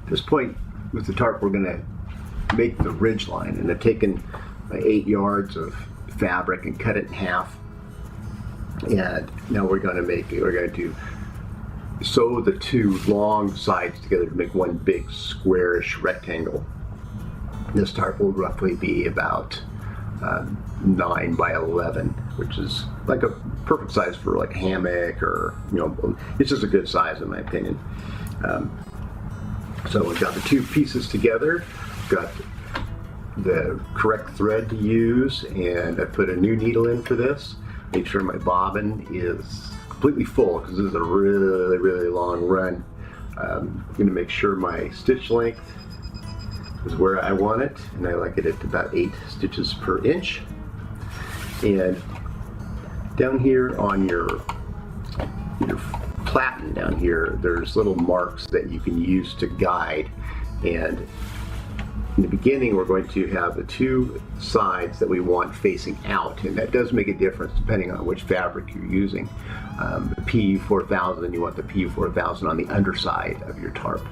At this point with the tarp, we're going to make the ridge line, and I've taken my 8 yards of fabric and cut it in half. And now we're going to sew the 2 long sides together to make one big squarish rectangle. This tarp will roughly be about 9 by 11, which is like a perfect size for like a hammock, or it's just a good size in my opinion. So we've got the 2 pieces together, got the correct thread to use, and I put a new needle in for this. Make sure my bobbin is completely full because this is a really long run. I'm going to make sure my stitch length is where I want it, and I like it at about 8 stitches per inch. And down here on your platen down here, there's little marks that you can use to guide. And in the beginning, we're going to have the 2 sides that we want facing out, and that does make a difference depending on which fabric you're using. The PU 4000, you want the PU 4000 on the underside of your tarp,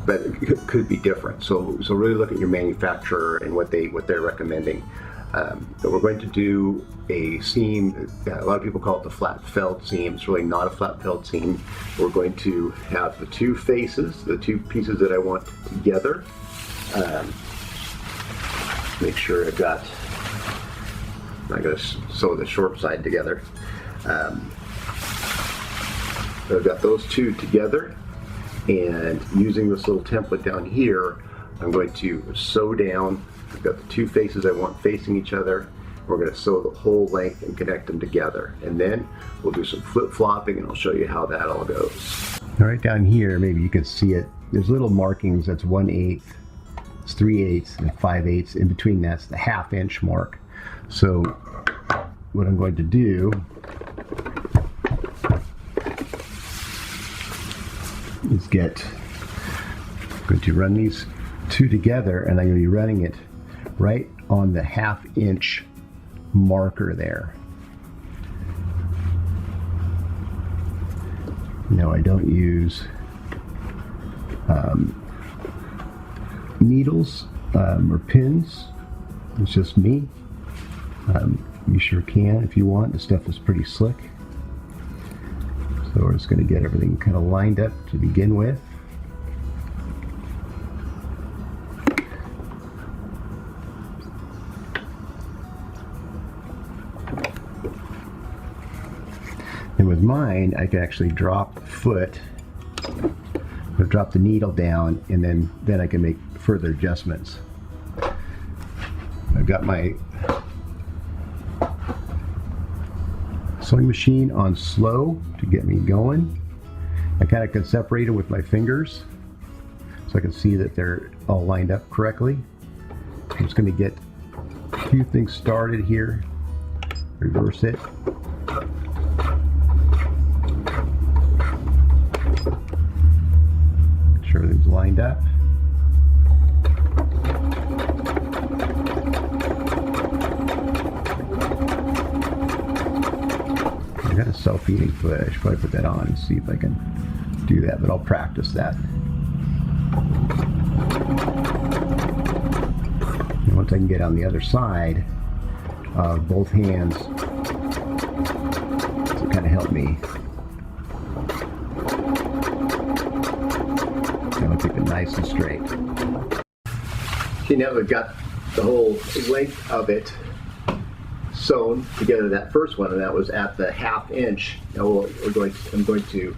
but it could be different. So really look at your manufacturer and what they're recommending. But we're going to do a seam. A lot of people call it the flat felt seam. It's really not a flat felt seam. We're going to have the 2 faces, the 2 pieces that I want together. Make sure I'm going to sew the short side together. So I've got those 2 together, and using this little template down here, I'm going to sew down. I've got the 2 faces I want facing each other. We're going to sew the whole length and connect them together, and then we'll do some flip-flopping, and I'll show you how that all goes. All right, down here, maybe you can see it. There's little markings. That's 1/8, it's 3/8, and 5/8. In between that's the 1/2 inch mark. So what I'm going to do is I'm going to run these 2 together, and I'm going to be running it right on the 1/2 inch marker there. No, I don't use needles or pins. It's just me. You sure can if you want. The stuff is pretty slick. So we're just going to get everything kind of lined up to begin with. And with mine, I can actually drop the foot, or drop the needle down, and then I can make further adjustments. I've got my sewing machine on slow to get me going. I kind of can separate them with my fingers so I can see that they're all lined up correctly. I'm just going to get a few things started here. Reverse it. Make sure everything's lined up. I got a self-feeding foot. I should probably put that on and see if I can do that, but I'll practice that. And once I can get on the other side, both hands to kind of help me. And I'll keep it nice and straight. Okay, now we've got the whole length of it sewn together, that first one, and that was at the 1/2 inch. Now I'm going to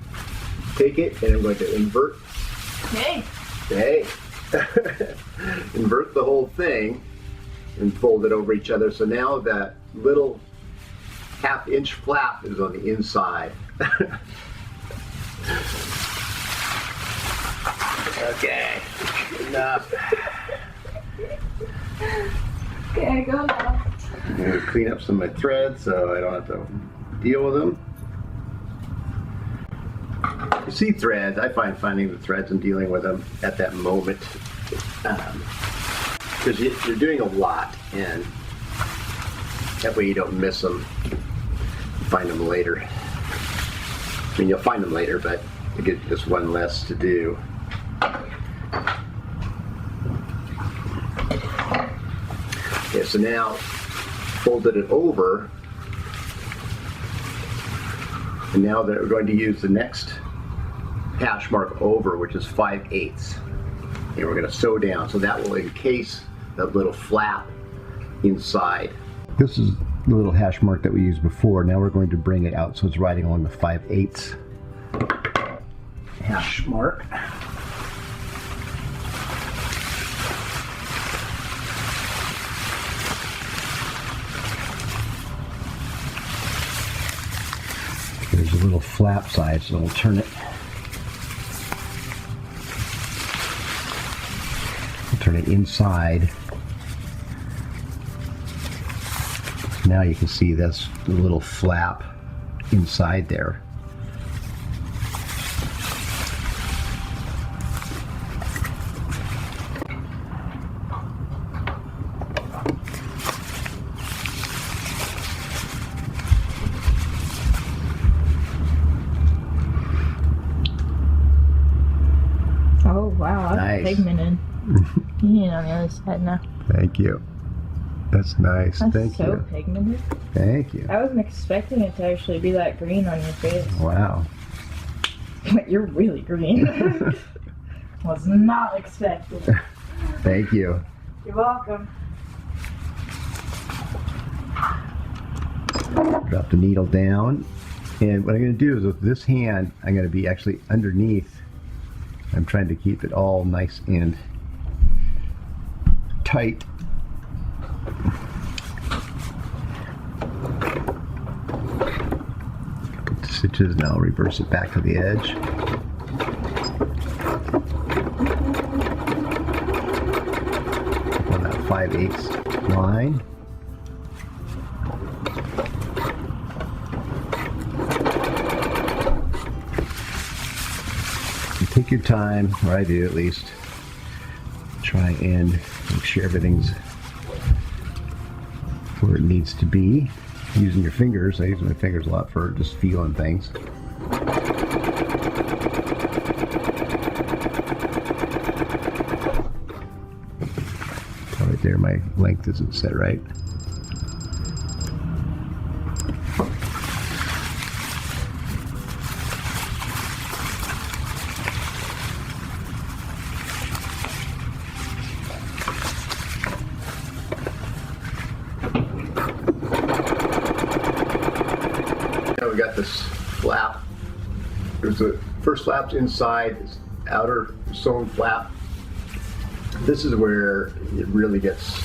take it and I'm going to invert. Hey. Invert the whole thing and fold it over each other. So now that little 1/2 inch flap is on the inside. Okay, enough. Okay, go now. I'm going to clean up some of my threads so I don't have to deal with them. You see threads, I find finding the threads and dealing with them at that moment, because you're doing a lot, and that way you don't miss them. Find them later. I mean, you'll find them later, but you get just one less to do. So now, folded it over, and now that we're going to use the next hash mark over, which is 5/8. And we're going to sew down, so that will encase that little flap inside. This is the little hash mark that we used before. Now we're going to bring it out so it's riding along the 5/8 hash mark. There's a little flap side, so we'll turn it. Turn it inside. Now you can see that's the little flap inside there. Oh wow, that's Nice. pigmented. You on the other side now. Thank you. That's nice. That's Thank so you. pigmented. Thank you. I wasn't expecting it to actually be that green on your face. Wow. But you're really green. Was not expecting. Thank you. You're welcome. Drop the needle down. And what I'm going to do is with this hand, I'm going to be actually underneath. I'm trying to keep it all nice and tight. Put the stitches, now I'll reverse it back to the edge. On that 5/8 line. Take your time, or I do at least. Try and make sure everything's where it needs to be. Using your fingers, I use my fingers a lot for just feeling things. Right there, my length isn't set right. We got this flap. There's the first flap's inside, this outer sewn flap. This is where it really gets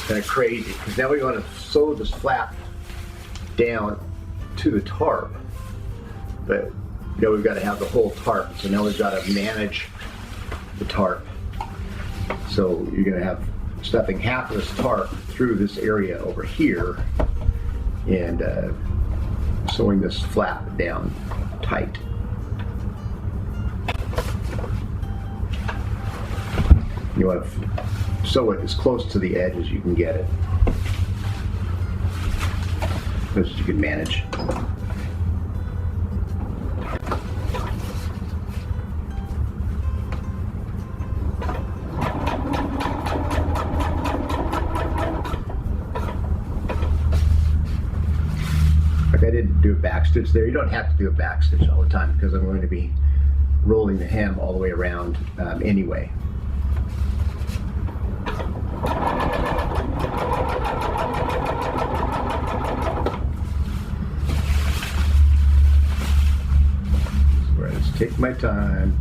kind of crazy, because now we want to sew this flap down to the tarp, but we've got to have the whole tarp. So now we've got to manage the tarp. So you're going to have stuffing half of this tarp through this area over here, and sewing this flap down tight. You want to sew it as close to the edge as you can get it, as you can manage. I didn't do a back stitch there. You don't have to do a back stitch all the time because I'm going to be rolling the hem all the way around anyway. So I just take my time.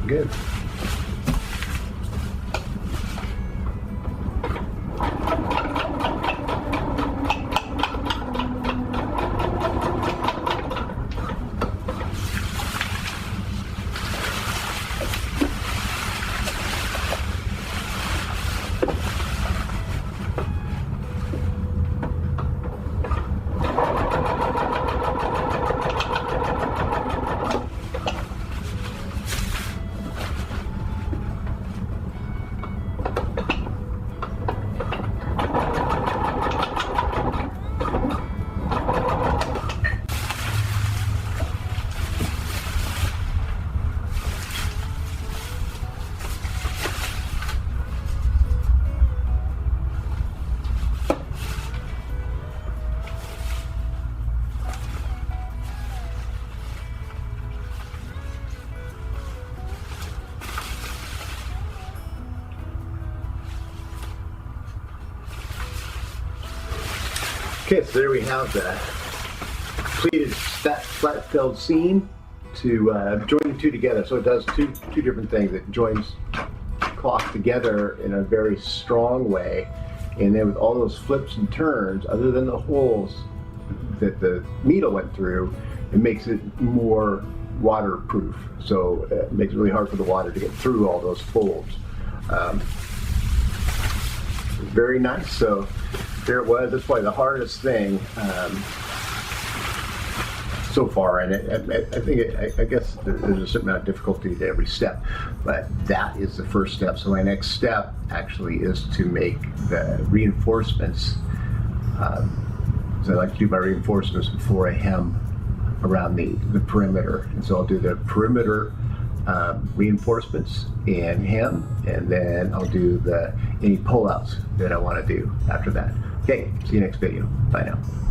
Good. Okay, so there we have the completed flat filled seam to join the two together. So it does two different things. It joins cloth together in a very strong way, and then with all those flips and turns, other than the holes that the needle went through, it makes it more waterproof. So it makes it really hard for the water to get through all those folds. Very nice. So there it was. That's probably the hardest thing so far, and I guess there's a certain amount of difficulty to every step, but that is the first step. So my next step actually is to make the reinforcements. So I like to do my reinforcements before I hem around the perimeter, and so I'll do the perimeter reinforcements and hem, and then I'll do any pullouts that I want to do after that. Okay, see you next video. Bye now.